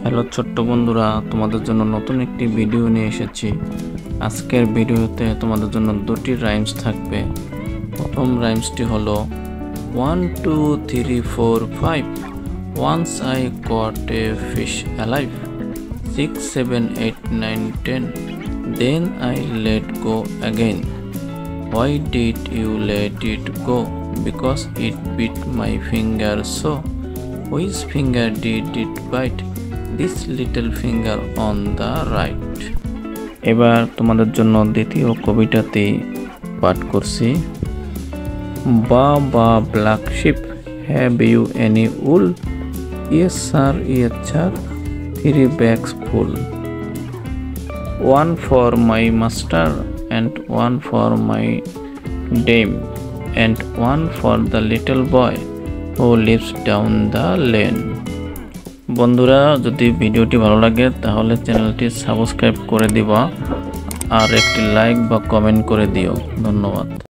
Hello ছোট্ট বন্ধুরা, তোমাদের জন্য নতুন একটি ভিডিও নিয়ে এসেছি। আজকের ভিডিওতে তোমাদের জন্য দুটি রাইমস থাকবে। প্রথম রাইমসটি হলো 1 2 3 4 5 Once I caught a fish alive 6 7 8 9 10 Then I let go again. Why did you let it go? Because it bit my finger so. Which finger did it bite? This little finger on the right. এবার তোমাদের জন্য দ্বিতীয় কবিতাটি পাঠ করছি। বা black sheep, have you any wool? Yes sir, 3 bags full. One for my master and one for my dame and one for the little boy who lives down the lane. বন্ধুরা, যদি ভিডিওটি ভালো লাগে তাহলে চ্যানেলটি সাবস্ক্রাইব করে দিবা আর একটি লাইক বা কমেন্ট করে দিও। ধন্যবাদ।